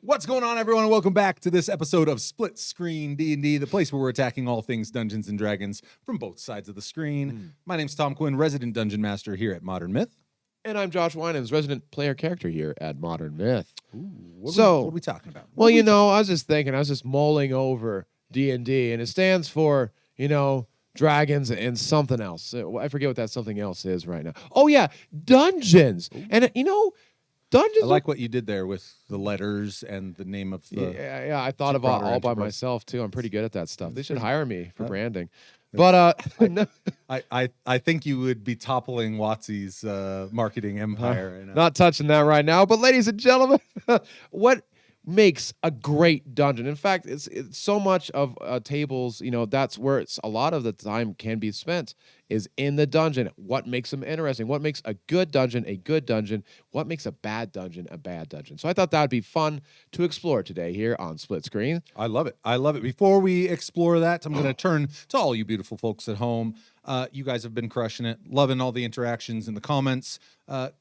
What's going on, everyone? Welcome back to this episode of Split Screen D&D, the place where we're attacking all things Dungeons and Dragons from both sides of the screen. My name's Tom Quinn, resident Dungeon Master here at Modern Myth. And I'm Josh Winans, resident player character here at Modern Myth. What are we talking about? Well, I was just mulling over D&D, and it stands for, dragons and something else. I forget what that something else is right now. Oh, yeah, dungeons. And, dungeons. I like what you did there with the letters and the name of the... Yeah, I thought of all by myself, too. I'm pretty good at that stuff. They should hire me for branding. But I think you would be toppling WotC's marketing empire. Right now. Not touching that right now. But ladies and gentlemen, what makes a great dungeon? In fact, it's so much of tables. That's where a lot of the time can be spent is in the dungeon. What makes them interesting? What makes a good dungeon a good dungeon? What makes a bad dungeon a bad dungeon? So I thought that would be fun to explore today here on Split Screen. I love it. Before we explore that, I'm going to turn to all you beautiful folks at home. You guys have been crushing it, loving all the interactions in the comments.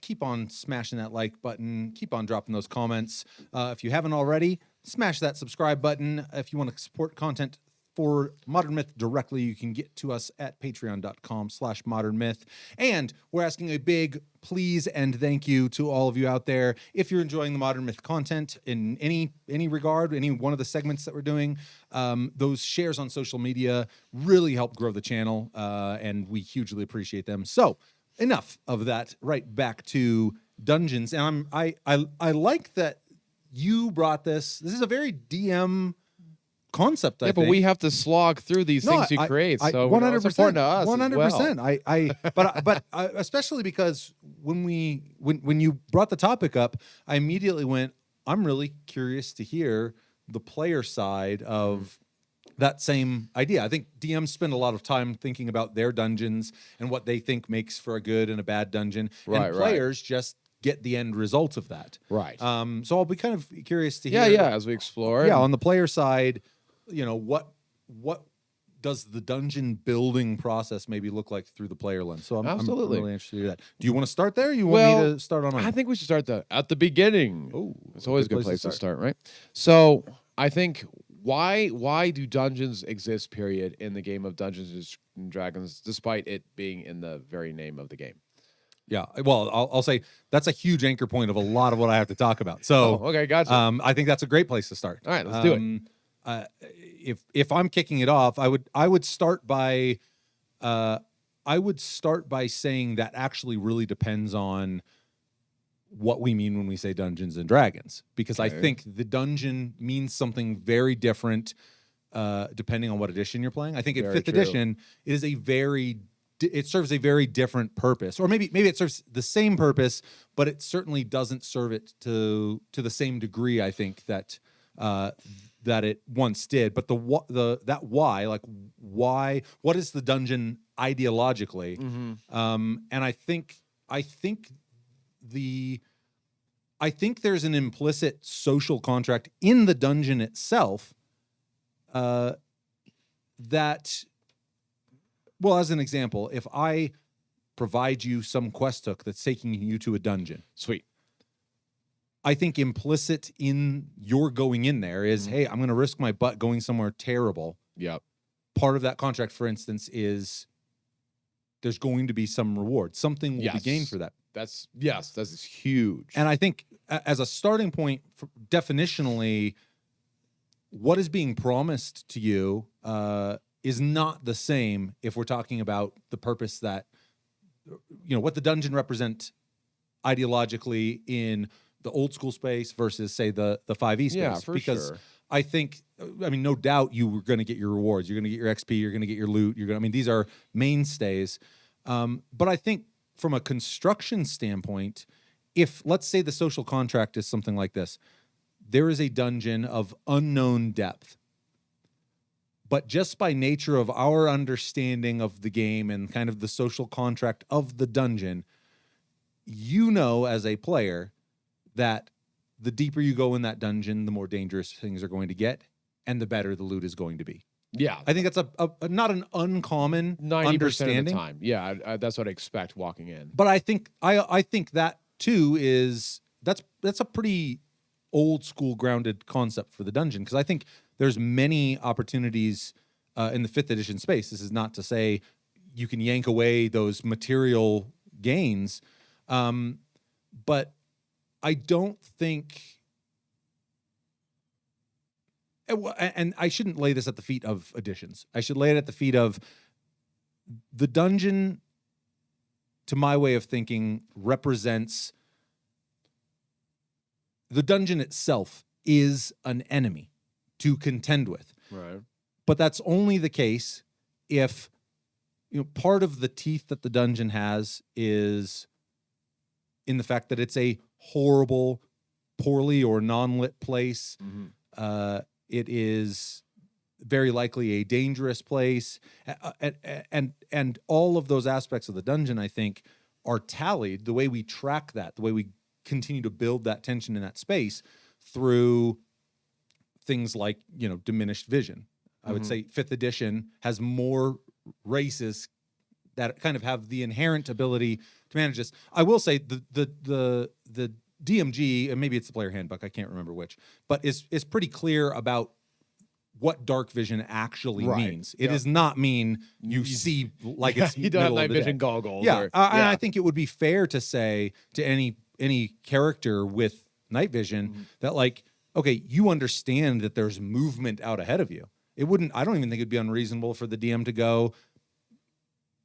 Keep on smashing that like button. Keep on dropping those comments. If you haven't already, smash that subscribe button. If you want to support content for Modern Myth directly, you can get to us at patreon.com/modernmyth. And we're asking a big please and thank you to all of you out there. If you're enjoying the Modern Myth content in any regard, any one of the segments that we're doing, those shares on social media really help grow the channel, and we hugely appreciate them. So enough of that. Right back to dungeons. And I like that you brought this. This is a very DM concept. But we have to slog through these things you create. So 100%, it's important to us. 100%. But especially because when you brought the topic up, I immediately went, I'm really curious to hear the player side of that same idea. I think DMs spend a lot of time thinking about their dungeons and what they think makes for a good and a bad dungeon. And players just get the end result of that. Right. So I'll be kind of curious to hear. Yeah, as we explore. Yeah, on the player side, what does the dungeon building process maybe look like through the player lens? So I'm really interested to do that. Do you want to start there? Or you want me to start on? I think we should start at the beginning. Oh, it's always a good place to start, right? So I think why do dungeons exist? Period. In the game of Dungeons and Dragons, despite it being in the very name of the game. Yeah, well, I'll say that's a huge anchor point of a lot of what I have to talk about. So, okay, gotcha. I think that's a great place to start. All right, let's do it. If I'm kicking it off, I would start by saying that actually really depends on what we mean when we say Dungeons and Dragons, because I think the dungeon means something very different depending on what edition you're playing. I think in 5th edition, it serves a very different purpose, or maybe it serves the same purpose, but it certainly doesn't serve it to the same degree. I think that it once did. But why? What is the dungeon ideologically? Mm-hmm. And I think there's an implicit social contract in the dungeon itself that. Well, as an example, if I provide you some quest hook that's taking you to a dungeon, sweet. I think implicit in your going in there is, hey, I'm going to risk my butt going somewhere terrible. Yep. Part of that contract, for instance, is there's going to be some reward. Something will be gained for that. That's huge. And I think as a starting point, definitionally, what is being promised to you is not the same if we're talking about the purpose that, what the dungeon represent ideologically in the old school space versus, say, the 5e space. Yeah, for because sure. I think, no doubt you were going to get your rewards. You're going to get your XP. You're going to get your loot. These are mainstays. But I think from a construction standpoint, if, let's say, the social contract is something like this, there is a dungeon of unknown depth. But just by nature of our understanding of the game and kind of the social contract of the dungeon, as a player, that the deeper you go in that dungeon, the more dangerous things are going to get, and the better the loot is going to be. Yeah. I think that's a not an uncommon 90% understanding. Of the time. Yeah, that's what I expect walking in. But I think that too is that's a pretty old school grounded concept for the dungeon, because I think there's many opportunities in the 5th edition space. This is not to say you can yank away those material gains, but I don't think, and I shouldn't lay this at the feet of editions. I should lay it at the feet of the dungeon. To my way of thinking, represents the dungeon itself is an enemy to contend with. Right. But that's only the case if, part of the teeth that the dungeon has is in the fact that it's a horrible, poorly or non-lit place. Mm-hmm. It is very likely a dangerous place, and all of those aspects of the dungeon, I think, are tallied. The way we track that, the way we continue to build that tension in that space through things like, diminished vision. I would say 5th edition has more races that kind of have the inherent ability to manage this. I will say the DMG, and maybe it's the player handbook, I can't remember which, but is pretty clear about what dark vision actually means. It does not mean you see like it's you don't have middle of night the vision day. goggles. Yeah, Or, and I think it would be fair to say to any character with night vision that, like, okay, you understand that there's movement out ahead of you. I don't even think it'd be unreasonable for the DM to go,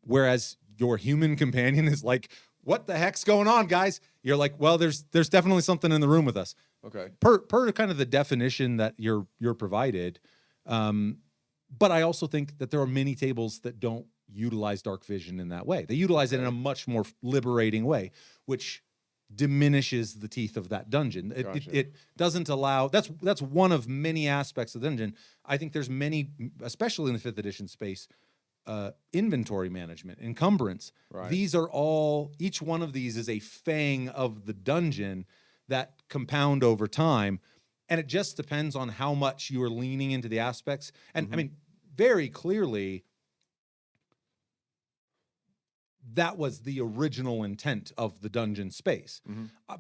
whereas your human companion is like, what the heck's going on, guys? You're like, well, there's definitely something in the room with us. Okay. Per kind of the definition that you're provided. But I also think that there are many tables that don't utilize dark vision in that way. They utilize it in a much more liberating way, which diminishes the teeth of that dungeon. It doesn't allow. That's one of many aspects of the dungeon. I think there's many, especially in the 5th edition space, inventory management, encumbrance. Right. These are all. Each one of these is a fang of the dungeon that compound over time. And it just depends on how much you are leaning into the aspects. And I mean, very clearly, that was the original intent of the dungeon space.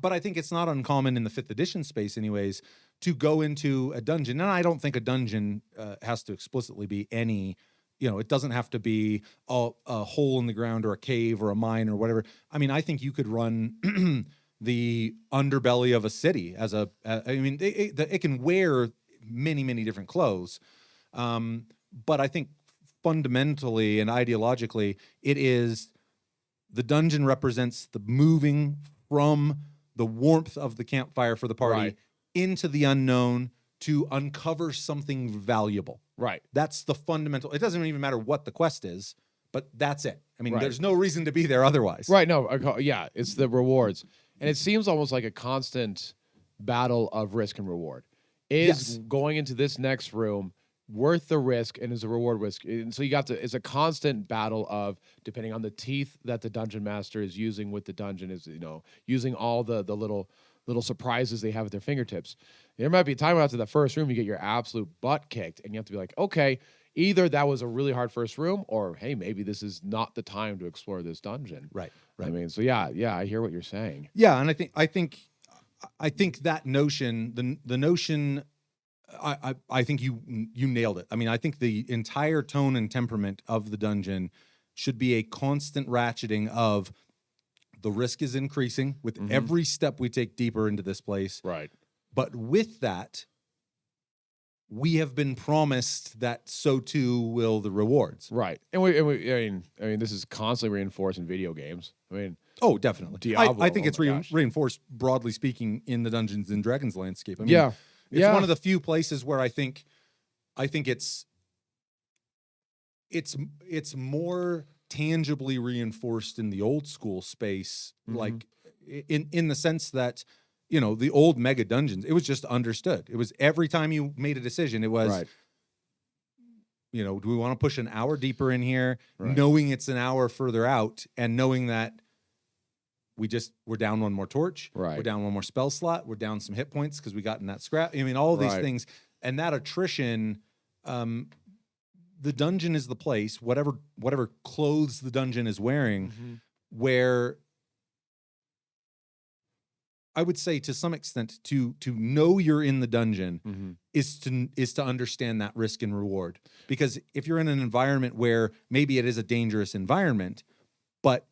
But I think it's not uncommon in the 5th edition space anyways to go into a dungeon. And I don't think a dungeon has to explicitly be any, it doesn't have to be a hole in the ground or a cave or a mine or whatever. I mean, I think you could run the underbelly of a city it can wear many, many different clothes. But I think fundamentally and ideologically, it is the dungeon represents the moving from the warmth of the campfire for the party into the unknown to uncover something valuable. Right. That's the fundamental. It doesn't even matter what the quest is, but that's it. I mean, there's no reason to be there otherwise. Right. No. Yeah. It's the rewards, and it seems almost like a constant battle of risk and reward. Is going into this next room worth the risk, and is the reward risk? And so it's a constant battle of, depending on the teeth that the dungeon master is using with the dungeon, is using all the little surprises they have at their fingertips. There might be a time after the first room you get your absolute butt kicked, and you have to be like, okay, either that was a really hard first room, or hey, maybe this is not the time to explore this dungeon. Right. I mean, so yeah, I hear what you're saying. Yeah, and I think that notion, the notion, I think you nailed it. I mean, I think the entire tone and temperament of the dungeon should be a constant ratcheting of the risk is increasing with every step we take deeper into this place. Right. But with that, we have been promised that so too will the rewards. Right. And I mean, this is constantly reinforced in video games. I mean, oh, definitely. Diablo, I think it's reinforced, broadly speaking, in the Dungeons and Dragons landscape. I mean, it's one of the few places where I think it's more tangibly reinforced in the old school space, like in the sense that, the old mega dungeons, it was just understood. It was every time you made a decision, it was, do we want to push an hour deeper in here, knowing it's an hour further out, and knowing that we're down one more torch, we're down one more spell slot, we're down some hit points because we got in that scrap. I mean, all of these things, and that attrition, the dungeon is the place, whatever clothes the dungeon is wearing, where I would say to some extent to know you're in the dungeon Mm-hmm. is to understand that risk and reward. Because if you're in an environment where maybe it is a dangerous environment, but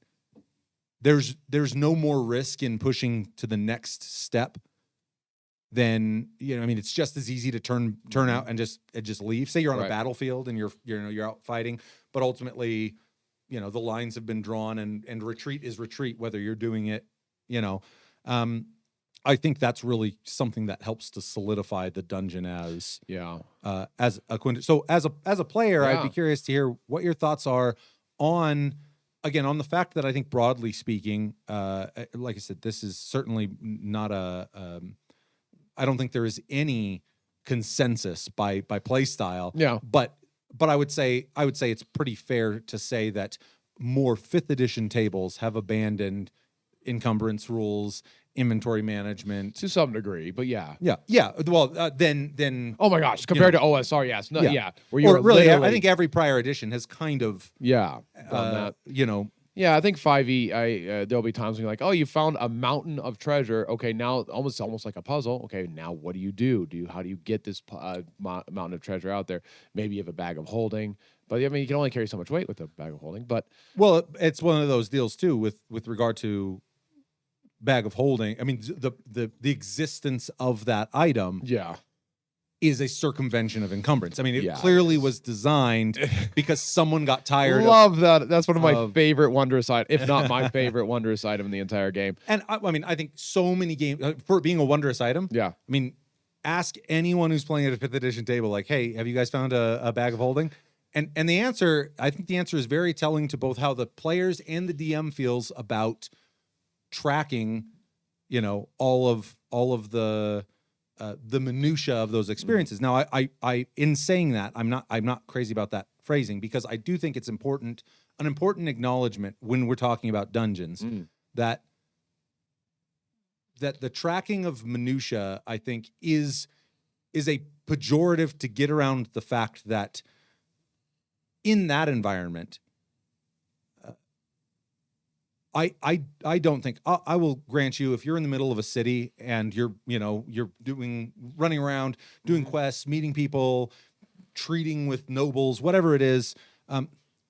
there's no more risk in pushing to the next step, then I mean, it's just as easy to turn out and just leave. Say you're on a Right. battlefield and you're out fighting, but ultimately, the lines have been drawn and retreat is retreat, whether you're doing it, I think that's really something that helps to solidify the dungeon as Yeah. as a so as a player, I'd be Yeah. curious to hear what your thoughts are on the fact that I think broadly speaking, like I said, this is certainly not I don't think there is any consensus by play style. Yeah. But I would say it's pretty fair to say that more 5th edition tables have abandoned encumbrance rules, inventory management. To some degree, but yeah. Yeah. Well, then Oh my gosh, compared to OSR, yes. No, Yeah. yeah. Where you're or really, I literally- think every prior edition has kind of yeah, done that. Yeah, I think 5e. There'll be times when you're like, oh, you found a mountain of treasure. Okay, now almost like a puzzle. Okay, now what do you do? How do you get this mountain of treasure out there? Maybe you have a bag of holding, but I mean, you can only carry so much weight with a bag of holding. But well, it's one of those deals too with regard to bag of holding. I mean, the existence of that item yeah, is a circumvention of encumbrance. I mean, it Yeah, clearly it is. was designed because someone got tired love that. That's one of my of- favorite wondrous item, if not my favorite wondrous item in the entire game. And I mean, I think so many games for it being a wondrous item. Yeah, I mean, ask anyone who's playing at a 5th edition table, like, hey, have you guys found a bag of holding? And the answer, I think the answer is very telling to both how the players and the DM feels about tracking, all of the minutia of those experiences. Now, I in saying that, I'm not crazy about that phrasing, because I do think it's an important acknowledgement when we're talking about dungeons that the tracking of minutia, I think, is a pejorative to get around the fact that in that environment, I don't think I will grant you, if you're in the middle of a city and you're running around doing quests, meeting people, treating with nobles, whatever it is,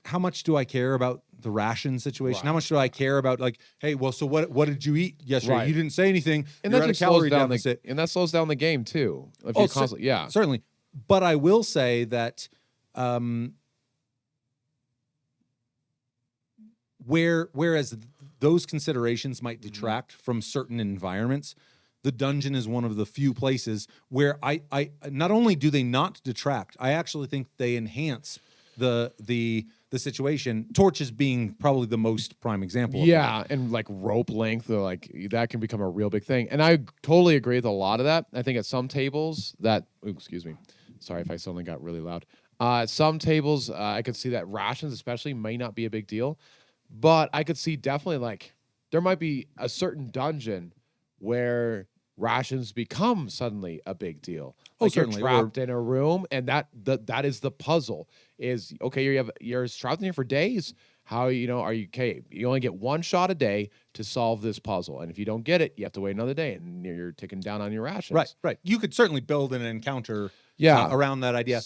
how much do I care about the ration situation? How much do I care about, like, hey, well, so what did you eat yesterday? Right. You didn't say anything. and You're that at a just slows calorie down deficit. and that slows down the game too. If Oh, you constantly, yeah, Certainly. But I will say that whereas those considerations might detract from certain environments, the dungeon is one of the few places where I not only do they not detract, I actually think they enhance the situation. Torches being probably the most prime example of that. Yeah, and like rope length, or like that can become a real big thing. And I totally agree with a lot of that. I think at some tables excuse me, sorry if I suddenly got really loud. At some tables, I could see that rations especially may not be a big deal, but I could see definitely like there might be a certain dungeon where rations become suddenly a big deal. Oh, Like certainly. you're trapped in a room, and that is the puzzle. Is okay, you're trapped in here for days. How are you okay? You only get one shot a day to solve this puzzle, and if you don't get it, you have to wait another day, and you're ticking down on your rations. Right. You could certainly build an encounter Yeah. around that idea.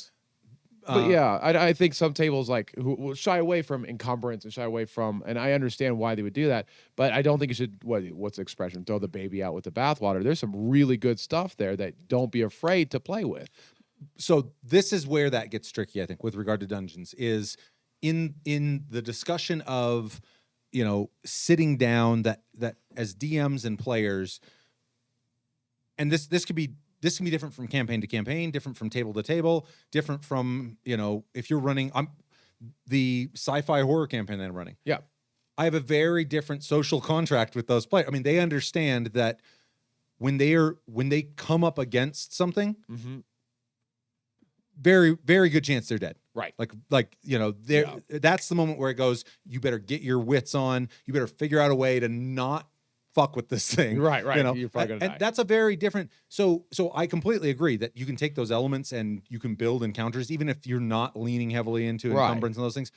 But yeah, I think some tables like who will shy away from encumbrance and shy away from, and I understand why they would do that, but I don't think you should. What's the expression? Throw the baby out with the bathwater. There's some really good stuff there that don't be afraid to play with. So this is where that gets tricky, I think, with regard to dungeons, is in the discussion of sitting down that as DMs and players, and this can be different from campaign to campaign, different from table to table, different from if you're running the sci-fi horror campaign that I'm running. Yeah. I have a very different social contract with those players. I mean, they understand that when they come up against something, very, very good chance they're dead. Right. That's the moment where it goes, you better get your wits on. You better figure out a way to not fuck with this thing. Right. You're probably gonna die. And that's a very different. So I completely agree that you can take those elements and you can build encounters, even if you're not leaning heavily into Right. encumbrance and those things.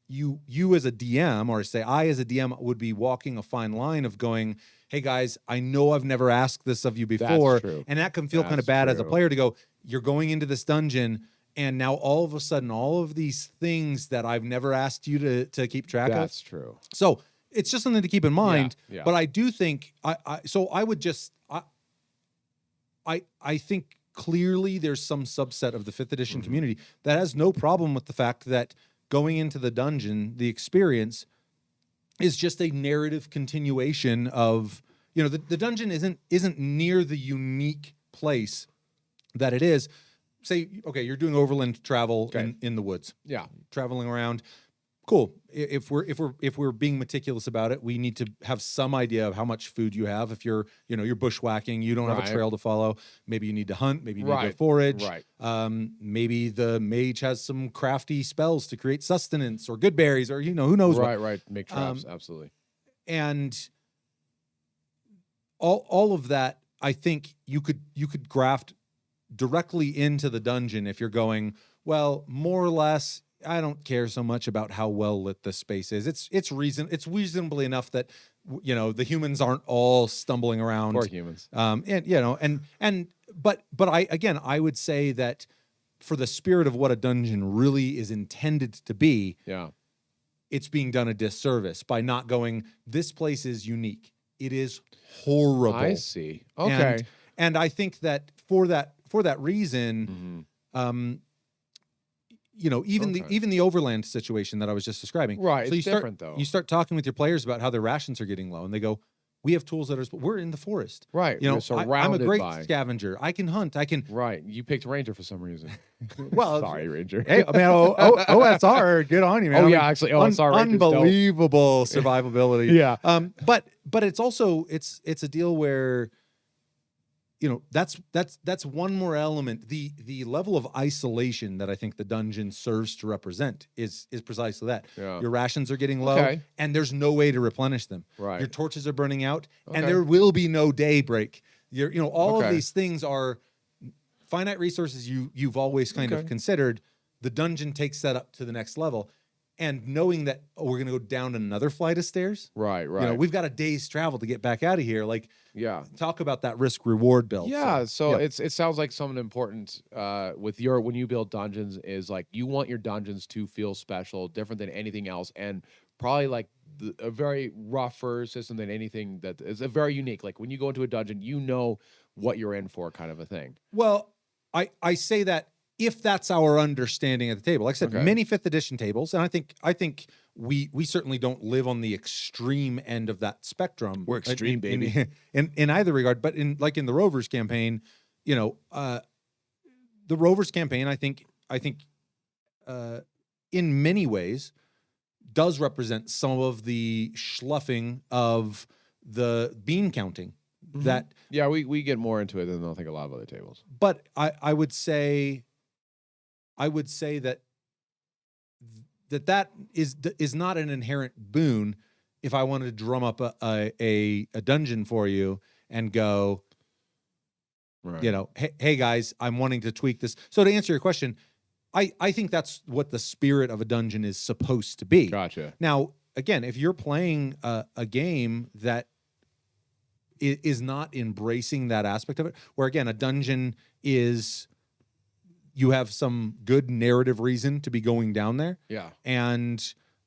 you as a DM, or say I as a DM, would be walking a fine line of going, hey guys, I know I've never asked this of you before, true. and that can feel kind of That's bad as a true. player to go, you're going into this dungeon, and now all of a sudden, all of these things that I've never asked you to keep track of. That's true. So it's just something to keep in mind. Yeah. But I do think I would just I think clearly there's some subset of the 5th edition community that has no problem with the fact that going into the dungeon, the experience is just a narrative continuation of, the dungeon isn't near the unique place that it is. Say, okay, you're doing overland travel in the woods. Yeah. Traveling around. Cool. If we're being meticulous about it, we need to have some idea of how much food you have. If you're bushwhacking, you don't have a Right. trail to follow. Maybe you need to hunt. Maybe you need to Right. forage. Right. Maybe the mage has some crafty spells to create sustenance or good berries, or who knows what. Right. Make traps. Absolutely. And all of that, I think you could graft directly into the dungeon if you're going, well, more or less, I don't care so much about how well lit the space is. It's reasonably enough that the humans aren't all stumbling around. Poor humans. But I would say that for the spirit of what a dungeon really is intended to be, Yeah. it's being done a disservice by not going, this place is unique. It is horrible. I see. Okay. And I think that for that reason, even the overland situation that I was just describing. Right, So it's different, though. You start talking with your players about how their rations are getting low, and they go, we have tools that we're in the forest. Right. You're You're surrounded I'm a great by. scavenger. I can hunt. I can. Right. You picked Ranger for some reason. Well, Sorry, Ranger. Hey, man, OSR, good on you, man. Oh, yeah, actually, OSR Ranger's dope. unbelievable survivability. Yeah. But it's also it's a deal where, that's one more element. The level of isolation that I think the dungeon serves to represent is precisely that. Yeah. Your rations are getting low, Okay. and there's no way to replenish them. Right. Your torches are burning out, Okay. and there will be no daybreak. All of Okay. these things are finite resources you've always kind of Okay. considered. The dungeon takes that up to the next level. And knowing that we're going to go down another flight of stairs, Right. we've got a day's travel to get back out of here. Like, Yeah. talk about that risk reward build. Yeah, so yeah. it sounds like something important with when you build dungeons is like you want your dungeons to feel special, different than anything else, and probably like a very rougher system than anything that is a very unique. Like when you go into a dungeon, you know what you're in for, kind of a thing. Well, I say that if that's our understanding at the table. Like I said, Okay. many 5th edition tables, and I think we certainly don't live on the extreme end of that spectrum. We're extreme, baby. In either regard, but in the Rovers campaign, the Rovers campaign, I think in many ways does represent some of the schluffing of the bean counting that. Yeah, we get more into it than I think a lot of other tables. But I would say that is not an inherent boon. If I wanted to drum up a dungeon for you and go, Right. hey guys, I'm wanting to tweak this. So to answer your question, I think that's what the spirit of a dungeon is supposed to be. Gotcha. Now, again, if you're playing a game that is not embracing that aspect of it, where again, a dungeon is, you have some good narrative reason to be going down there, Yeah. and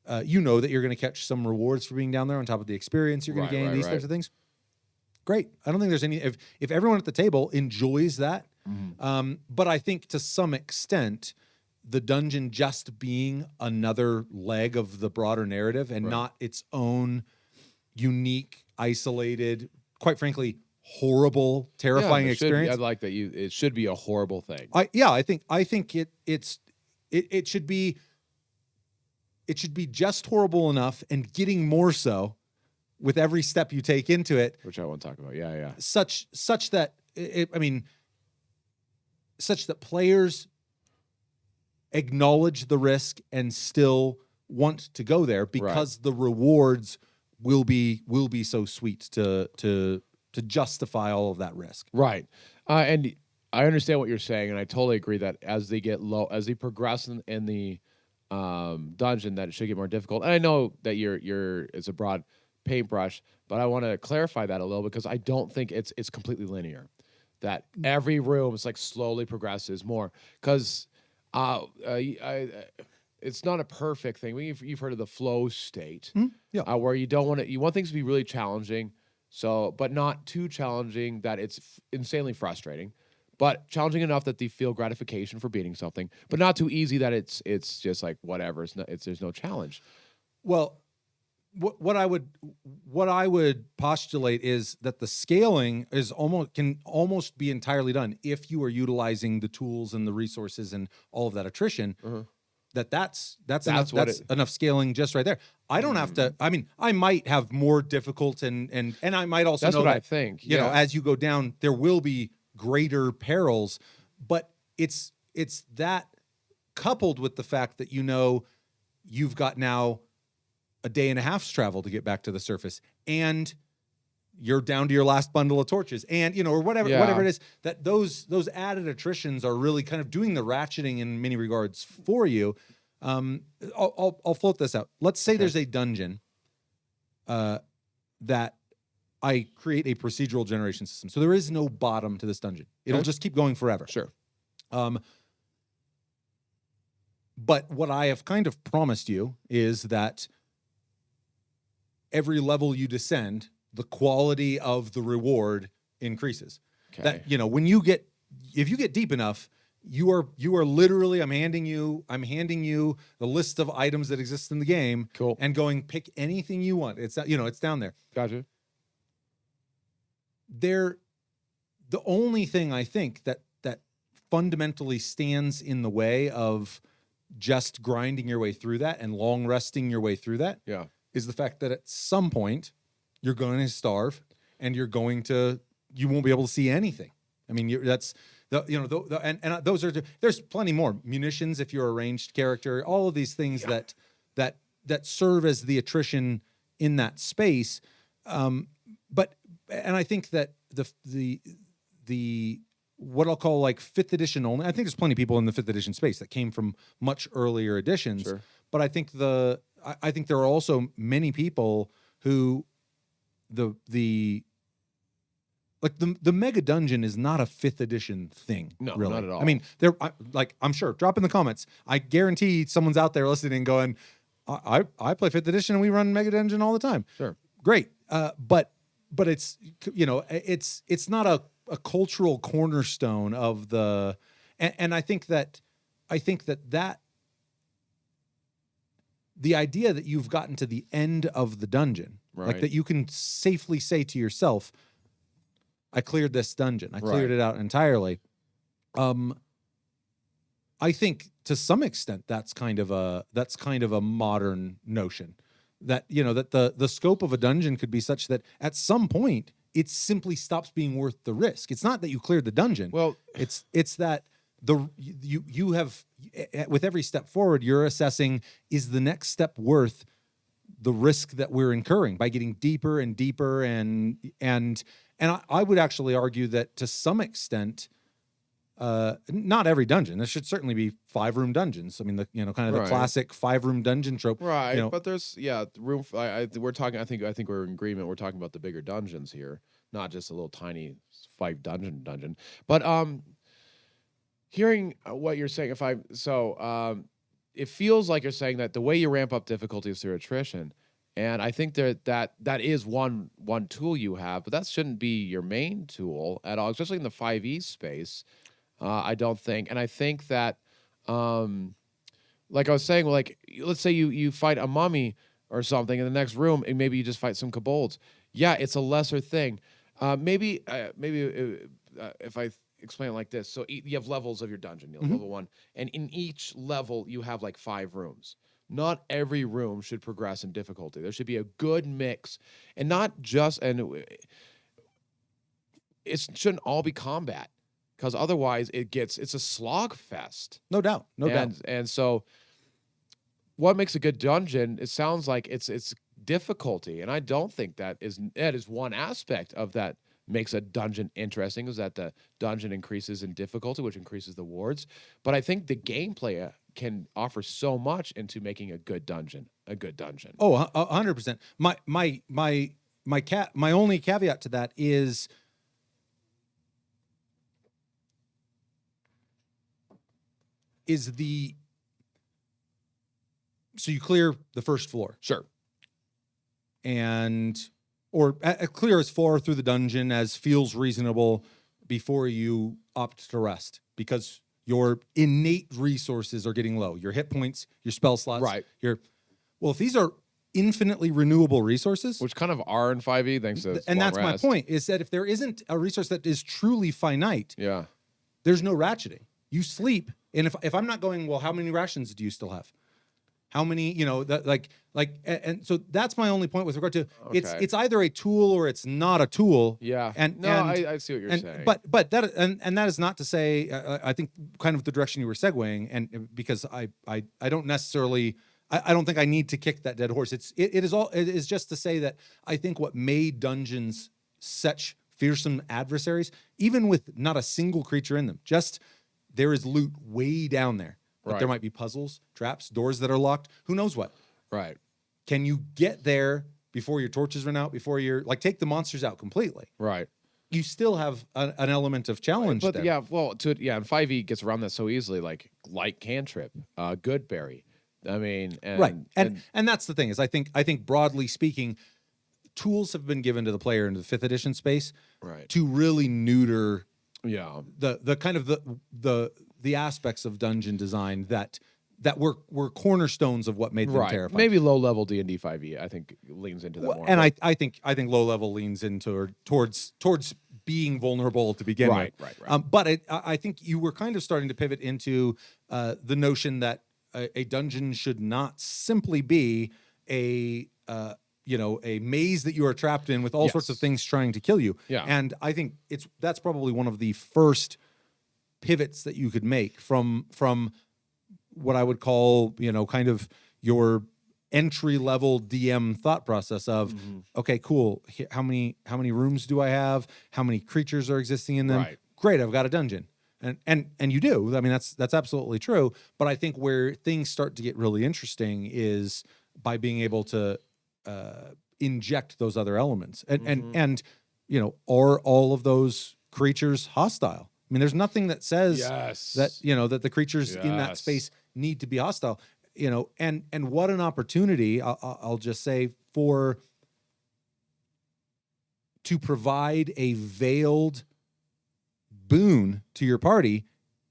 that you're going to catch some rewards for being down there on top of the experience you're going to gain, these types of things. Great. I don't think there's any, if everyone at the table enjoys that, but I think to some extent, the dungeon just being another leg of the broader narrative and not its own unique, isolated, quite frankly, horrible, terrifying I experience. like that it should be a horrible thing. I think it should be just horrible enough and getting more so with every step you take into it, Which I want to talk about. Yeah. such that such that players acknowledge the risk and still want to go there because the rewards will be so sweet to justify all of that risk. Right. And I understand what you're saying, and I totally agree that as they get low, as they progress in the dungeon that it should get more difficult. And I know that it's a broad paintbrush, but I want to clarify that a little because I don't think it's completely linear. That every room is like slowly progresses more because it's not a perfect thing. You've heard of the flow state, Yeah. where you want things to be really challenging, so but not too challenging that it's insanely frustrating, but challenging enough that they feel gratification for beating something, but not too easy that it's just like whatever. There's no challenge. Well, what I would postulate is that the scaling can almost be entirely done if you are utilizing the tools and the resources and all of that attrition. That's enough scaling just right there. I don't have to. I mean, I might have more difficult and I might also That's know what that I think. you know as you go down there will be greater perils, but it's that coupled with the fact that you've got now a day and a half's travel to get back to the surface, and you're down to your last bundle of torches, and or whatever it is, that those added attritions are really kind of doing the ratcheting in many regards for you. I'll float this out. Let's say there's a dungeon that I create a procedural generation system, so there is no bottom to this dungeon. It'll just keep going forever. Sure. But what I have kind of promised you is that every level you descend, the quality of the reward increases. Okay. That if you get deep enough, you are literally I'm handing you the list of items that exist in the game. Cool. And going pick anything you want. It's it's down there. Gotcha. The only thing I think that fundamentally stands in the way of just grinding your way through that and long resting your way through that is the fact that at some point you're going to starve and you won't be able to see anything. I mean, those are there's plenty more munitions if you're a ranged character. All of these things that serve as the attrition in that space. But I think that the what I'll call like 5th edition only. I think there's plenty of people in the 5th edition space that came from much earlier editions. Sure. But I think I think there are also many people who the mega dungeon is not a 5th edition thing. No, really. not at all. I mean, I'm sure. Drop in the comments. I guarantee someone's out there listening going, I play 5th edition and we run mega dungeon all the time. Sure. Great. But it's it's not a cultural cornerstone of the and I think that the idea that you've gotten to the end of the dungeon, like that you can safely say to yourself, I cleared this dungeon. I cleared it out entirely. I think to some extent that's kind of a modern notion that that the scope of a dungeon could be such that at some point it simply stops being worth the risk. It's not that you cleared the dungeon. Well, it's that you have with every step forward you're assessing, is the next step worth the risk that we're incurring by getting deeper and deeper and I would actually argue that to some extent not every dungeon. There should certainly be 5-room dungeons. I mean, the classic 5-room dungeon trope. Right, but there's room. We're talking. I think we're in agreement. We're talking about the bigger dungeons here, not just a little tiny 5 dungeon. But hearing what you're saying, it feels like you're saying that the way you ramp up difficulty is through attrition, and I think that is one tool you have, but that shouldn't be your main tool at all, especially in the 5e space. I don't think. And I think that, like I was saying, like, let's say you fight a mummy or something in the next room, and maybe you just fight some kobolds. Yeah, it's a lesser thing. Maybe if I explain it like this. So you have levels of your dungeon. You have level 1. And in each level, you have like 5 rooms. Not every room should progress in difficulty. There should be a good mix. And not just, it shouldn't all be combat. Because otherwise it's a slog fest. No doubt. And so what makes a good dungeon, it sounds like it's difficulty. And I don't think that is one aspect of that makes a dungeon interesting, is that the dungeon increases in difficulty, which increases the wards. But I think the gameplay can offer so much into making a good dungeon a good dungeon. Oh, 100%. My only caveat to that is the so you clear the first floor Sure. and or clear as far through the dungeon as feels reasonable before you opt to rest, because your innate resources are getting low. Your hit points, your spell slots, Right. Well, if these are infinitely renewable resources, Which kind of are in 5e thanks to and long that's my rest. point, is that if there isn't a resource that is truly finite, Yeah. there's no ratcheting. You sleep, and if I'm not going, well, how many rations do you still have? How many, and so that's my only point with regard to it's either a tool or it's not a tool. Yeah. And no, I see what you're saying. But that and that is not to say I think kind of the direction you were segueing, and because I don't necessarily I don't think I need to kick that dead horse. It is just to say that I think what made dungeons such fearsome adversaries, even with not a single creature in them, just there is loot way down there. But Right. there might be puzzles, traps, doors that are locked. Who knows what? Right. Can you get there before your torches run out? Before you're take the monsters out completely? Right. You still have an element of challenge But there. yeah, well, and 5e gets around that so easily, like light cantrip, Goodberry. I mean, Right. And that's the thing is I think broadly speaking, tools have been given to the player in the 5th edition space right. to really neuter Yeah. the kind of the aspects of dungeon design that were cornerstones of what made them Right. terrifying. Maybe low level D&D 5e, I think leans into that more. And I think low level leans into towards being vulnerable to begin Right, with. right. But I think you were kind of starting to pivot into the notion that a dungeon should not simply be a maze that you are trapped in with all sorts of Yes. things trying to kill you. Yeah. And I think that's probably one of the first pivots that you could make from what I would call, kind of your entry level DM thought process of, okay, cool. How many rooms do I have? How many creatures are existing in them? Right. Great, I've got a dungeon. And you do. I mean, that's absolutely true. But I think where things start to get really interesting is by being able to inject those other elements. And are all of those creatures hostile? I mean, there's nothing that says Yes. that that the creatures in that Yes. space need to be hostile. And what an opportunity I'll just say to provide a veiled boon to your party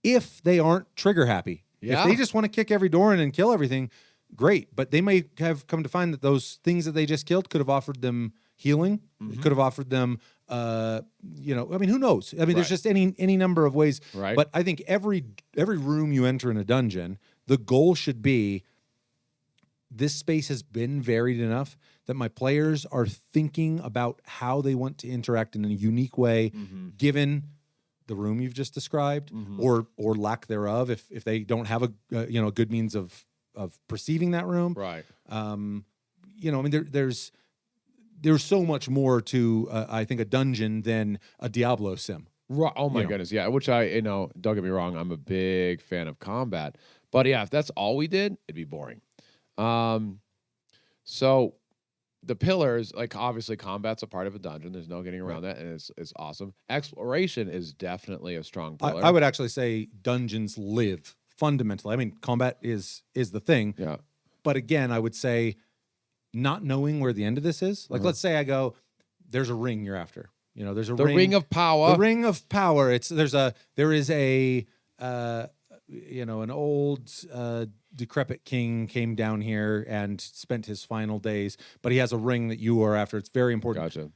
if they aren't trigger happy. Yeah. If they just want to kick every door in and kill everything, great. But they may have come to find that those things that they just killed could have offered them healing. It could have offered them, I mean, who knows? I mean, there's Right. just any number of ways. Right. But I think every room you enter in a dungeon, the goal should be this space has been varied enough that my players are thinking about how they want to interact in a unique way, given the room you've just described, or lack thereof, if they don't have a good means of perceiving that room. Right. I mean, there's so much more to I think a dungeon than a Diablo sim. Right. Oh my You know. goodness, yeah. Which don't get me wrong, I'm a big fan of combat, but yeah, if that's all we did, it'd be boring. So the pillars, like obviously, combat's a part of a dungeon. There's no getting around that, and it's awesome. Exploration is definitely a strong pillar. I would actually say dungeons live fundamentally. I mean, combat is the thing. Yeah. But again, I would say not knowing where the end of this is. Like, let's say I go, there's a ring you're after. There's a The ring of power. The ring of power. There is an old decrepit king came down here and spent his final days, but he has a ring that you are after. It's very important. Gotcha.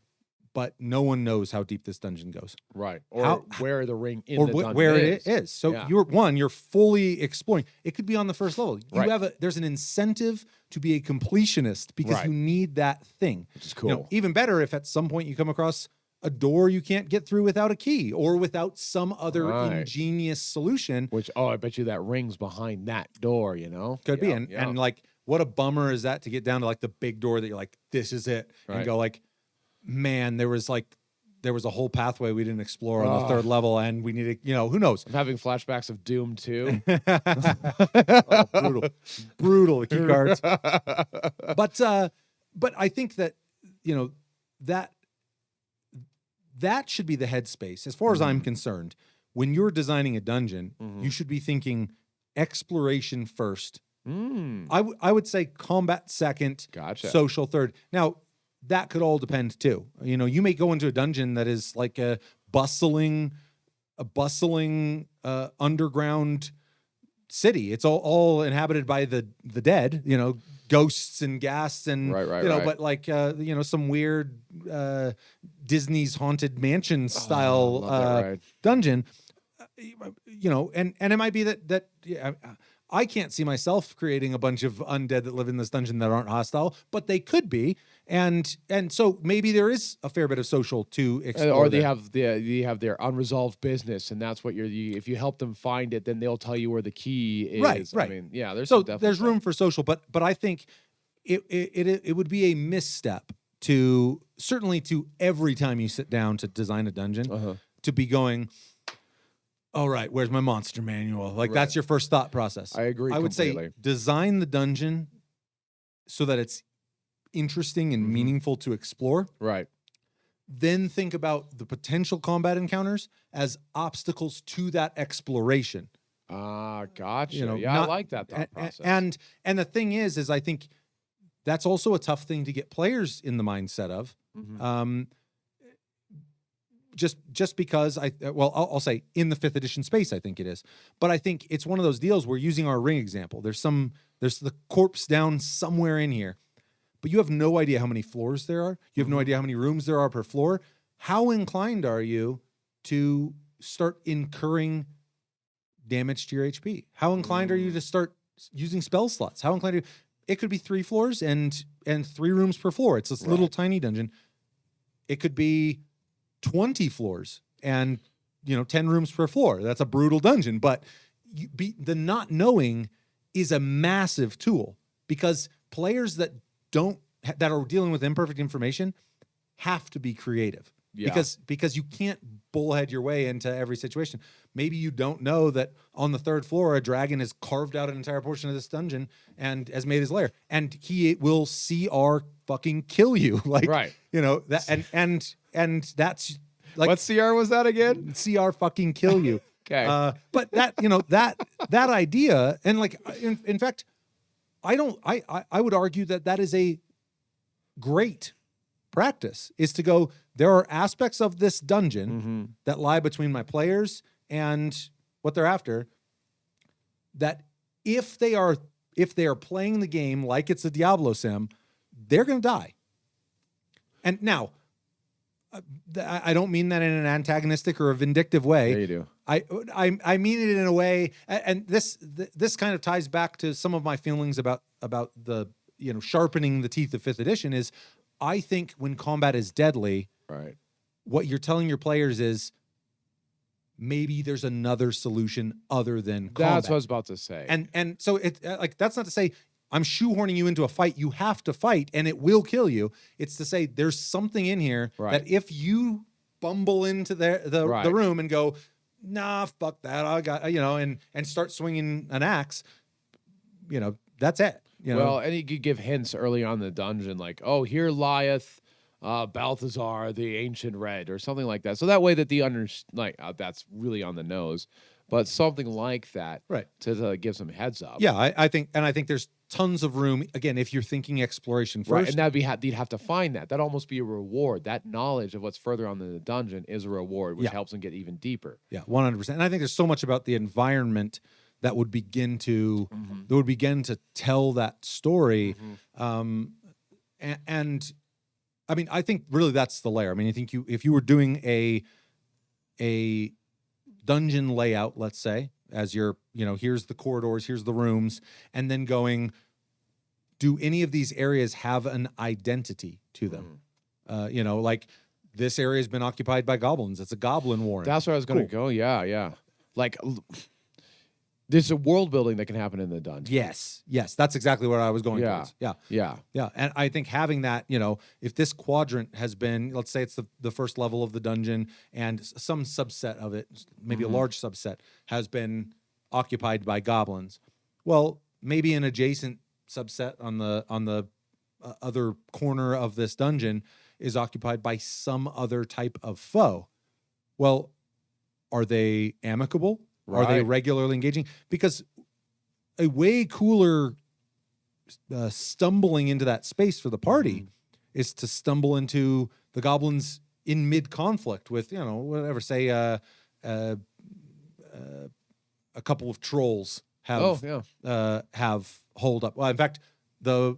But no one knows how deep this dungeon goes. Right. Or where the ring in Or the dungeon where is. it is. So Yeah. you're fully exploring. It could be on the first level. Right. There's an incentive to be a completionist because Right. you need that thing. Which is cool. Even better if at some point you come across a door you can't get through without a key or without some other Right. ingenious solution. Which I bet you that ring's behind that door. Could be. Yeah, And yeah. and like what a bummer is that to get down to like the big door that you're like, this is it. Right. And go like, man, there was like there was a whole pathway we didn't explore on the third level, and we needed, who knows? I'm having flashbacks of Doom 2. Oh, brutal the key cards. But I think that that should be the headspace as far as I'm concerned. When you're designing a dungeon, you should be thinking exploration first. I would say combat second, Gotcha. social third. Now, that could all depend too. You may go into a dungeon that is like a bustling underground city. It's all inhabited by the dead, ghosts and ghasts and right. but like some weird Disney's Haunted Mansion style dungeon. And it might be that I can't see myself creating a bunch of undead that live in this dungeon that aren't hostile, but they could be, and so maybe there is a fair bit of social to explore. Or they have their unresolved business, and that's what if you help them find it, then they'll tell you where the key is. Right. I mean, yeah, there's room for social, but I think it would be a misstep to every time you sit down to design a dungeon to be going, all right, where's my monster manual? Like that's your first thought process. I agree. I would completely. say design the dungeon so that it's interesting and meaningful to explore. Right. Then think about the potential combat encounters as obstacles to that exploration. Gotcha. I like that thought process. And the thing is I think that's also a tough thing to get players in the mindset of. Just because I'll say in the 5th edition space, I think it is, but I think it's one of those deals where, using our ring example, there's the corpse down somewhere in here, but you have no idea how many floors there are. You have no idea how many rooms there are per floor. How inclined are you to start incurring damage to your HP? How inclined are you to start using spell slots? How inclined it could be 3 floors and 3 rooms per floor. It's this little tiny dungeon. It could be 20 floors and 10 rooms per floor. That's a brutal dungeon, but the not knowing is a massive tool, because players that are dealing with imperfect information have to be creative. Because you can't bullhead your way into every situation. Maybe you don't know that on the 3rd floor a dragon has carved out an entire portion of this dungeon and has made his lair, and he will CR fucking kill you. Like, that and that's like, what CR was that again? CR fucking kill you. Okay. But that that idea, and like in fact, I would argue that is a great practice, is to go, there are aspects of this dungeon that lie between my players and what they're after, that if they are playing the game like it's a Diablo sim, they're going to die. And now, I don't mean that in an antagonistic or a vindictive way. Yeah, you do. I mean it in a way, and this kind of ties back to some of my feelings about the sharpening the teeth of 5th edition. Is, I think when combat is deadly, what you're telling your players is, maybe there's another solution other than combat. That's what I was about to say. And so that's not to say I'm shoehorning you into a fight. You have to fight, and it will kill you. It's to say there's something in here that if you bumble into the room and go, nah, fuck that, I got, and start swinging an axe, that's it. Well, and you could give hints early on in the dungeon, like, oh, here lieth Balthazar, the Ancient Red, or something like that. So that way that that's really on the nose, but something like that, to give some heads up. Yeah, I think there's tons of room, again, if you're thinking exploration first. Right, and you'd have to find that. That'd almost be a reward. That knowledge of what's further on in the dungeon is a reward, which helps them get even deeper. Yeah, 100%. And I think there's so much about the environment that would begin to tell that story. And I mean, I think really that's the layer. I mean, I think if you were doing a dungeon layout, let's say, as you're, here's the corridors, here's the rooms, and then going, do any of these areas have an identity to them? Like, this area has been occupied by goblins. It's a goblin warren. That's where I was going to go. Yeah. Like, There's a world building that can happen in the dungeon. Yes, that's exactly what I was going Yeah. towards. Yeah. Yeah. Yeah, and I think having that, if this quadrant has been, let's say it's the first level of the dungeon, and some subset of it, maybe a large subset, has been occupied by goblins. Well, maybe an adjacent subset on the other corner of this dungeon is occupied by some other type of foe. Well, are they amicable? Are they Right. regularly engaging? Because a way cooler stumbling into that space for the party is to stumble into the goblins in mid conflict with whatever, say a couple of trolls have have hold up. Well, in fact, the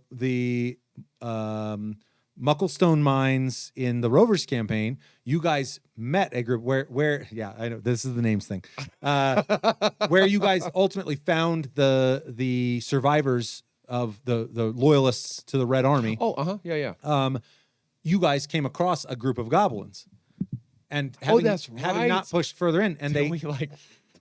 Mucklestone Mines in the Rovers campaign, you guys met a group where I know this is the names thing, where you guys ultimately found the survivors of the loyalists to the Red Army. Yeah. You guys came across a group of goblins, and having that's having not right. pushed further in, and Did we like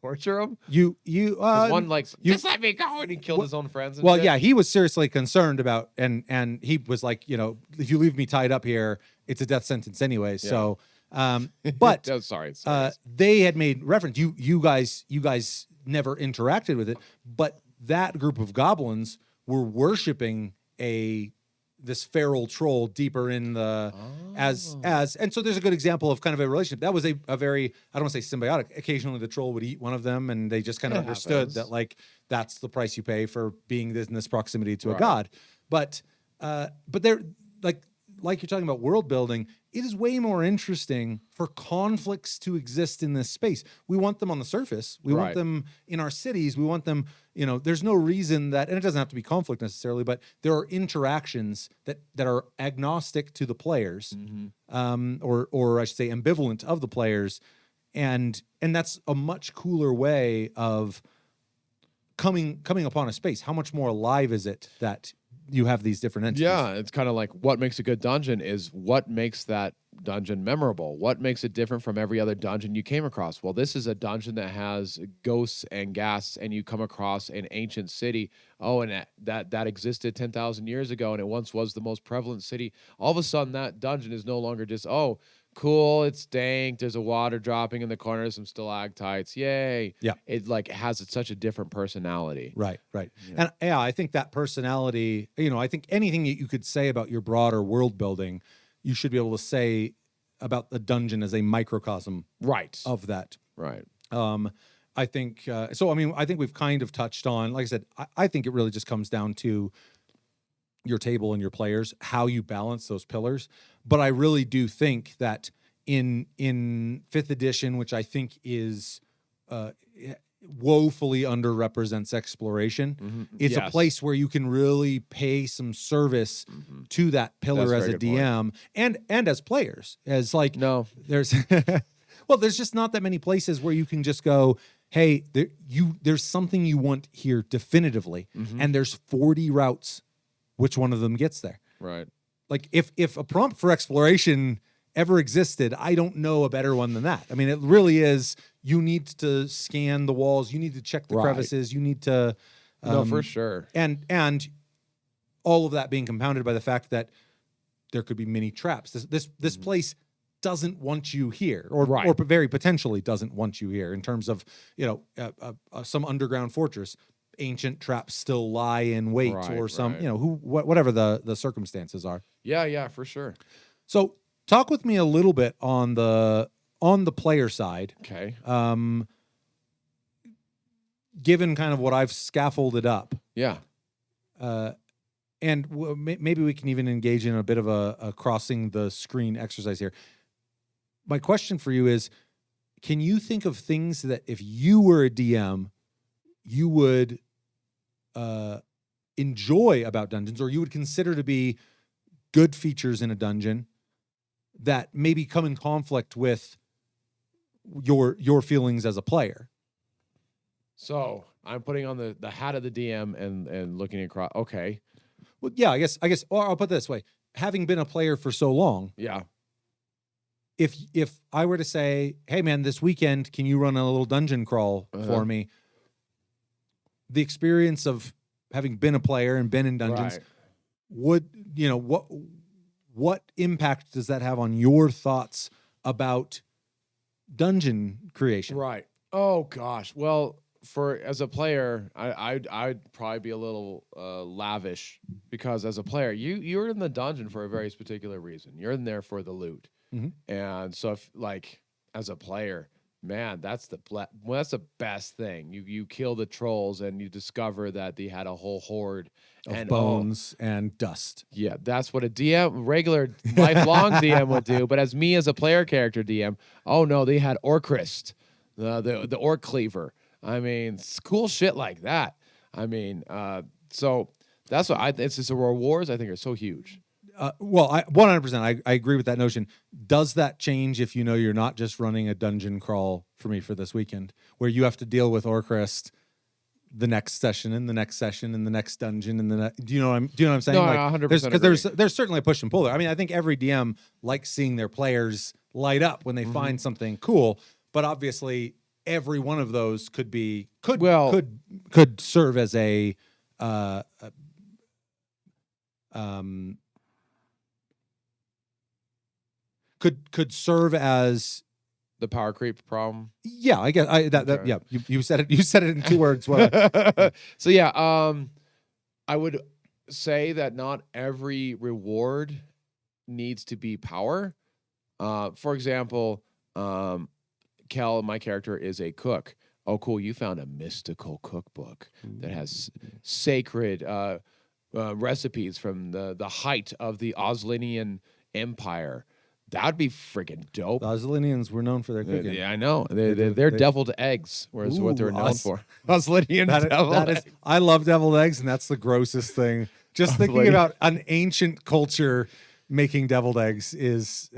torture him? you 'Cause one like you- just let me go, and he killed his own friends. And well, shit. yeah, he was seriously concerned about, and he was like, if you leave me tied up here, it's a death sentence anyway. So, but Oh, sorry. they had made reference. You guys never interacted with it, but that group of goblins were worshiping this feral troll deeper in the as and so there's a good example of kind of a relationship that was a very, I don't want to say symbiotic. Occasionally the troll would eat one of them, and they just kind of It understood happens. that like that's the price you pay for being in this proximity to a Right. god. But they're like you're talking about world building, it is way more interesting for conflicts to exist in this space. We want them on the surface. We want Right. them in our cities. We want them, there's no reason that, and it doesn't have to be conflict necessarily, but there are interactions that are agnostic to the players, or I should say ambivalent of the players. And that's a much cooler way of coming upon a space. How much more alive is it that you have these different entities? Yeah, it's kind of like what makes a good dungeon is what makes that dungeon memorable. What makes it different from every other dungeon you came across? Well, this is a dungeon that has ghosts and ghasts, and you come across an ancient city. Oh, and that existed 10,000 years ago, and it once was the most prevalent city. All of a sudden, that dungeon is no longer just, oh, cool, it's dank, there's a water dropping in the corner, some stalactites, yay. Yeah. It like has such a different personality. Right. And yeah, I think that personality, I think anything that you could say about your broader world building, you should be able to say about the dungeon as a microcosm Right. of that. Right. I think, I think we've kind of touched on, like I said, I think it really just comes down to your table and your players, how you balance those pillars. But I really do think that in 5th edition, which I think is woefully underrepresents exploration, it's a Yes. place where you can really pay some service to that pillar That's a as a very good point. DM and as players. As like No. there's there's just not that many places where you can just go, hey, there's something you want here definitively, and there's 40 routes. Which one of them gets there? Right. Like if a prompt for exploration ever existed, I don't know a better one than that. I mean, it really is. You need to scan the walls. You need to check the Right. crevices. You need to No, for sure. and all of that being compounded by the fact that there could be many traps. This place doesn't want you here, or Right. or very potentially doesn't want you here in terms of some underground fortress. Ancient traps still lie in wait, Right, or some right. whatever the circumstances are. Yeah, for sure. So talk with me a little bit on the player side, Okay. given kind of what I've scaffolded up. Yeah. And maybe we can even engage in a bit of a crossing the screen exercise here. My question for you is, can you think of things that if you were a DM, you would enjoy about dungeons, or you would consider to be good features in a dungeon that maybe come in conflict with your feelings as a player? So I'm putting on the hat of the DM and looking across. Okay. Well, yeah, I guess, or I'll put it this way. Having been a player for so long, Yeah. if I were to say, hey man, this weekend, can you run a little dungeon crawl for me? the experience of having been a player and been in dungeons, Right. would what impact does that have on your thoughts about dungeon creation? Right. Oh gosh. Well, as a player, I'd probably be a little lavish because as a player, you're in the dungeon for a very particular reason. You're in there for the loot, Mhm. and so if like as a player, man, that's the best thing. You kill the trolls and you discover that they had a whole horde Of and bones and dust. yeah, that's what a regular lifelong DM would do. But as me as a player character DM, oh no, they had Orcrist, the Orc Cleaver. I mean, cool shit like that. I mean, so that's what it's just the rewards I think are so huge. Well, 100%. I agree with that notion. Does that change if you know you're not just running a dungeon crawl for me for this weekend, where you have to deal with Orcrist the next session and the next session and the next dungeon and do you know what I'm saying? No, like, 100% because there's certainly a push and pull there. I mean, I think every DM likes seeing their players light up when they find something cool, but obviously every one of those could serve as a could serve as The power creep problem. yeah, I guess Okay. yeah, you said it in 2 words. So yeah, I would say that not every reward needs to be power. For example, Kel, my character, is a cook. Oh, cool! You found a mystical cookbook that has sacred recipes from the height of the Oslinian Empire. That'd be freaking dope. The Oslinians were known for their cooking. Yeah, I know. They're deviled eggs, whereas what they're known for. Oslinian deviled eggs. I love deviled eggs, and that's the grossest thing. Just thinking about an ancient culture making deviled eggs is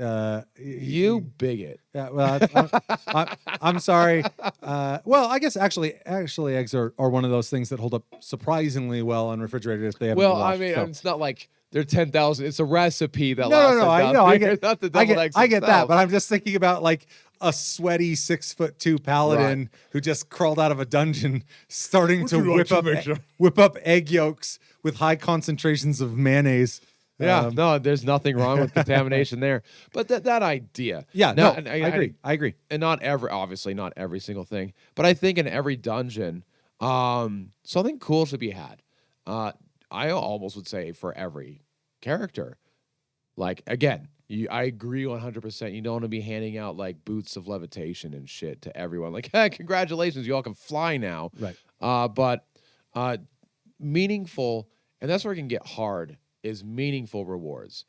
You bigot. Yeah, well, I'm sorry. Well, I guess actually, eggs are one of those things that hold up surprisingly well unrefrigerated if they haven't. Well, been washed, I mean, so. it's not like they're 10,000. It's a recipe that No, lasts. no, I know. I get, not the I deviled get, eggs I get that, themselves. but I'm just thinking about like a sweaty 6'2" paladin who just crawled out of a dungeon, starting to whip up egg yolks with high concentrations of mayonnaise. Yeah, no, there's nothing wrong with contamination there. But that idea. Yeah, Now, no, I agree. I agree. And obviously not every single thing, but I think in every dungeon, something cool should be had. I almost would say for every character. Like, again, I agree 100%. You don't want to be handing out like boots of levitation and shit to everyone. Like, hey, congratulations, you all can fly now. Right. But meaningful, and that's where it can get hard, is meaningful rewards.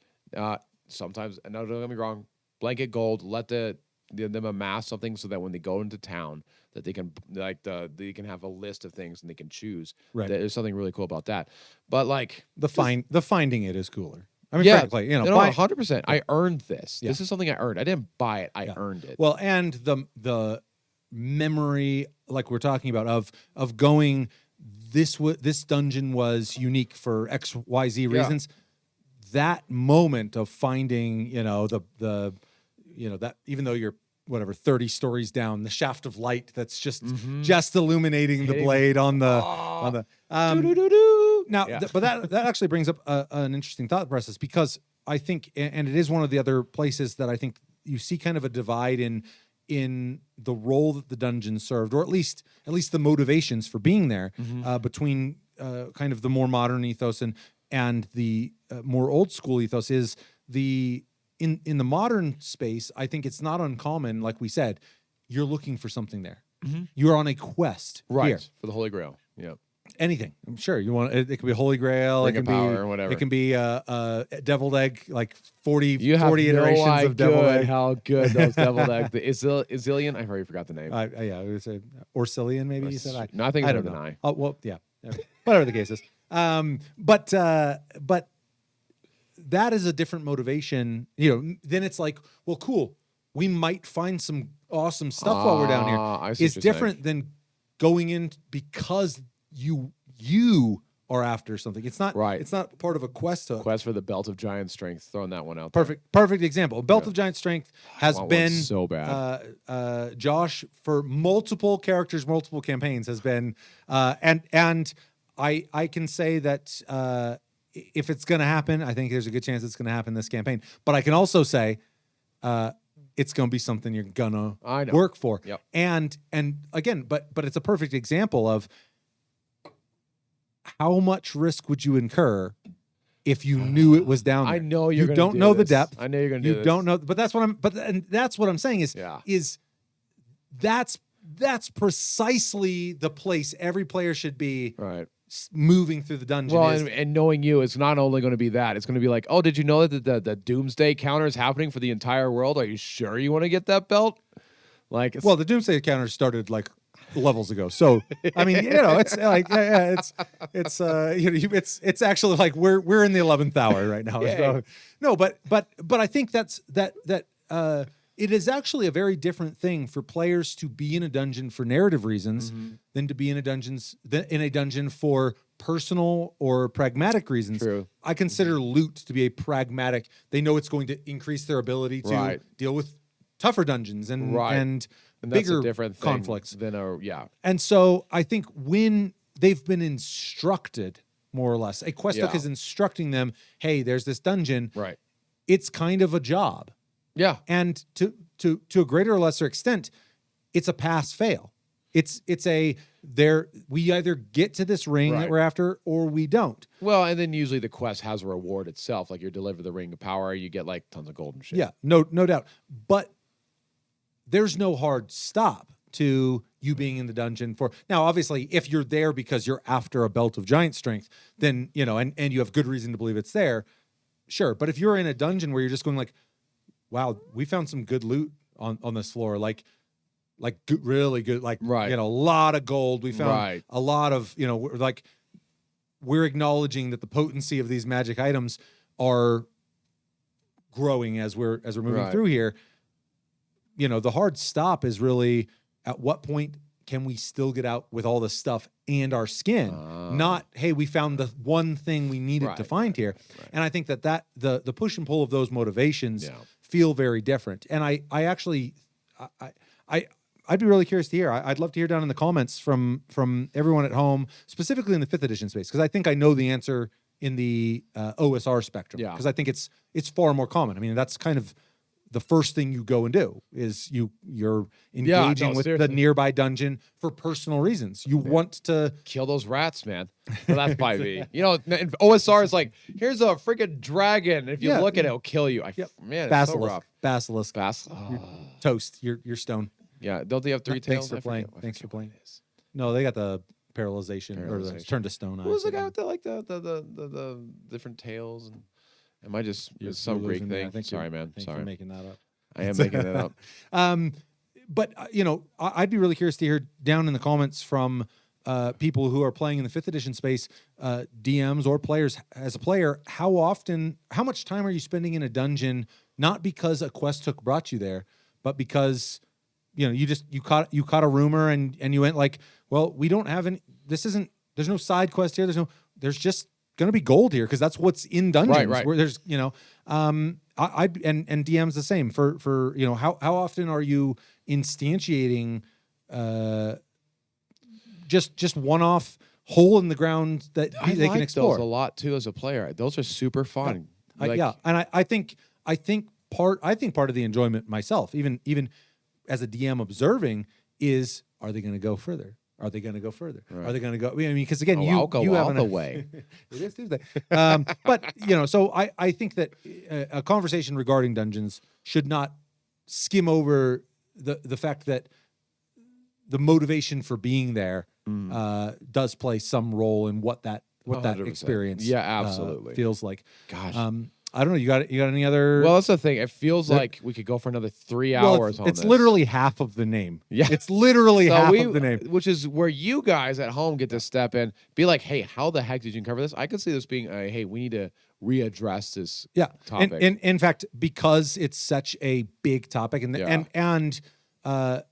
Sometimes, and don't get me wrong, blanket gold, let them amass something so that when they go into town, that they can they can have a list of things and they can choose. Right. There's something really cool about that. But like The finding it is cooler. I mean, yeah, frankly, no, 100%. I earned this. Yeah. This is something I earned. I didn't buy it. I earned it. Well, and the memory, like we're talking about, of going, this dungeon was unique for XYZ reasons. That moment of finding, that even though you're whatever 30 stories down, the shaft of light that's just illuminating the blade on the now, Yeah. but that actually brings up an interesting thought process, because I think, and it is one of the other places that I think you see kind of a divide in the role that the dungeon served, or at least the motivations for being there, between kind of the more modern ethos and the more old school ethos. Is in the modern space, I think it's not uncommon, like we said, you're looking for something there. You're on a quest, Right. here. For the Holy Grail. Yeah. Anything. I'm sure you want it. It can be Holy Grail. Ring it of can Power be or whatever. It can be a deviled egg, like 40 You have iterations no of deviled idea egg. how good those deviled eggs. The Isilian, I've already forgot the name. Yeah, it was Orcillian, maybe you said. No, I think it's don't with know. an I. Oh well, yeah, whatever the case is. But that is a different motivation. Then it's like, well, cool. We might find some awesome stuff while we're down here. I see It's what you're saying. different than going in because you are after something. It's not Right. It's not part of a quest hook. Quest for the Belt of Giant Strength. Throwing that one out there. Perfect example. Belt of Giant Strength has want one been so bad. Josh, for multiple characters, multiple campaigns, has been and I can say that if it's going to happen, I think there's a good chance it's going to happen this campaign. But I can also say it's going to be something you're gonna work for. Yep. And again, but it's a perfect example of how much risk would you incur if you knew it was down there. I know you're you gonna don't do know the this. depth. I know you're gonna do You this. don't know, but that's what I'm saying is that's precisely the place every player should be Right. moving through the dungeon. Well, is, and knowing you, it's not only going to be that. It's going to be like, oh, did you know that the doomsday counter is happening for the entire world? Are you sure you want to get that belt? Like, it's, well, the Doomsday counter started like levels ago. So I mean, it's like it's actually like we're in the 11th hour right now. So, no, but I think that it is actually a very different thing for players to be in a dungeon for narrative reasons than to be in a dungeon for personal or pragmatic reasons. True. I consider loot to be a pragmatic. They know it's going to increase their ability to deal with tougher dungeons and that's bigger a different thing conflicts than And so I think when they've been instructed, more or less, a quest hook is instructing them, hey, there's this dungeon. Right. It's kind of a job. Yeah. And to a greater or lesser extent, it's a pass fail. It's we either get to this ring that we're after or we don't. Well, and then usually the quest has a reward itself. Like you deliver the ring of power, you get like tons of gold and shit. Yeah, no doubt. But there's no hard stop to you being in the dungeon for now. Obviously, if you're there because you're after a belt of giant strength, then and you have good reason to believe it's there, sure. But if you're in a dungeon where you're just going like, wow, we found some good loot on this floor, like good, really good, like a lot of gold. We found a lot of we're acknowledging that the potency of these magic items are growing as we're moving through here. The hard stop is really at what point can we still get out with all this stuff and our skin? Not, hey, we found the one thing we needed to find here. And I think that the push and pull of those motivations feel very different. And I actually I'd be really curious to hear. I'd love to hear down in the comments from everyone at home, specifically in the 5th edition space, because I think I know the answer in the OSR spectrum. Yeah. Because I think it's far more common. I mean, that's kind of the first thing you go and do is you're engaging with the nearby dungeon for personal reasons. You want to kill those rats, man. Well, that's by me. OSR is like, here's a freaking dragon. If you look at it, it'll kill you. Man, it's so rough. Basilisk. Toast. You're stone. Yeah. Don't they have 3 tails? Thanks for playing. No, they got the paralyzation. Or the turn to stone. Who's the guy with the different tails and? Am I just some Greek thing? Sorry, man. Sorry, you're making that up. I am making that up. But I'd be really curious to hear down in the comments from people who are playing in the 5th edition space, DMs or players. As a player, how much time are you spending in a dungeon? Not because a quest hook brought you there, but because you caught a rumor and you went like, well, we don't have any. There's no side quest here. There's just going to be gold here because that's what's in dungeons. Right. Where there's and DM's the same for how often are you instantiating just one-off hole in the ground that they can explore. Those a lot too as a player. Those are super fun. And I think part of the enjoyment myself, even as a DM observing, is are they going to go further? Are they going to go further? Right. Are they going to go? I mean, because again, I'll go all the way. It is Tuesday, but so I think that a conversation regarding dungeons should not skim over the fact that the motivation for being there does play some role in what that 100%. Experience absolutely feels like. Gosh. I don't know. You got any other? Well, that's the thing. It feels like we could go for another 3 hours on this. It's literally half of the name. Yeah. It's literally half of the name. Which is where you guys at home get to step in, be like, hey, how the heck did you cover this? I could see this being, hey, we need to readdress this topic. In fact, because it's such a big topic, and I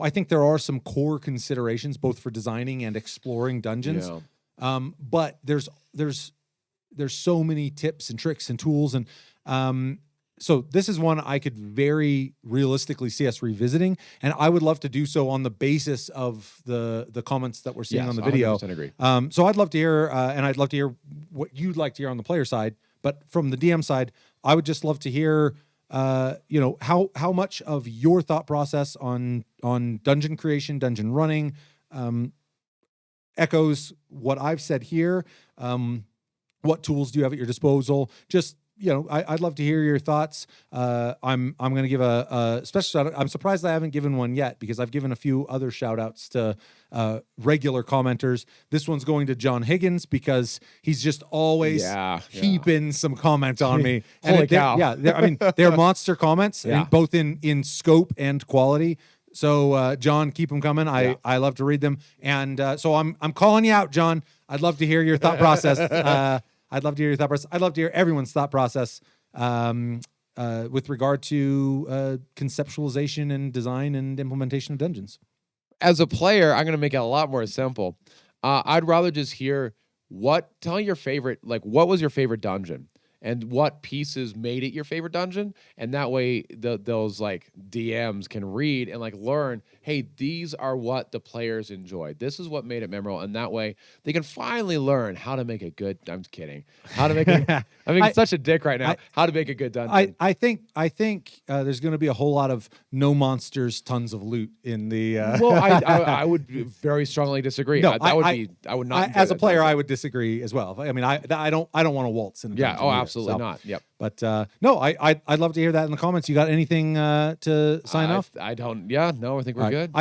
think there are some core considerations both for designing and exploring dungeons. But there's so many tips and tricks and tools, and so this is one I could very realistically see us revisiting, and I would love to do so on the basis of the comments that we're seeing Yes, on the video. 100% agree. So I'd love to hear, and I'd love to hear what you'd like to hear on the player side. But from the DM side, I would just love to hear, how much of your thought process on dungeon creation, dungeon running, echoes what I've said here. What tools do you have at your disposal? Just, I'd love to hear your thoughts. I'm going to give a special shout out. I'm surprised I haven't given one yet, because I've given a few other shout outs to regular commenters. This one's going to John Higgins, because he's just always heaping some comments on me. Holy cow. They're monster comments, Yeah. both in scope and quality. So, John, keep them coming. I love to read them. And so I'm calling you out, John. I'd love to hear your thought process. I'd love to hear your thought process. I'd love to hear everyone's thought process with regard to conceptualization and design and implementation of dungeons. As a player, I'm going to make it a lot more simple. I'd rather just hear tell your favorite, what was your favorite dungeon? And what pieces made it your favorite dungeon, and that way those DMs can read and learn. Hey, these are what the players enjoyed. This is what made it memorable, and that way they can finally learn how to make a good. I'm kidding. How to make it. I'm such a dick right now. How to make a good dungeon. I think there's going to be a whole lot of no monsters, tons of loot in the. Well, I would very strongly disagree. No, I would not. As a player, I would disagree as well. I mean, I don't want to waltz in. A Yeah. dungeon Oh, either, absolutely so. not. Yep. But no, I'd love to hear that in the comments. You got anything to sign off? I don't. Yeah. No, I think we're good.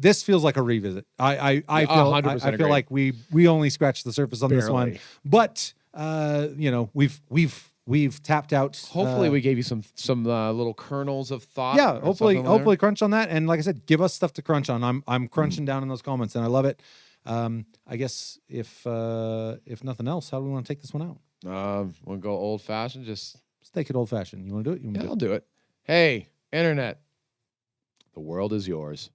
This feels like a revisit. I feel 100% I feel like we only scratched the surface on this one, Barely. but we've tapped out. Hopefully, we gave you some little kernels of thought. Yeah, or hopefully something there. crunch on that. And like I said, give us stuff to crunch on. I'm crunching down in those comments, and I love it. I guess if nothing else, how do we want to take this one out? We'll go old fashioned. Just Let's take it old fashioned. You want to do it? You want to yeah, do I'll do it. Hey, internet, the world is yours.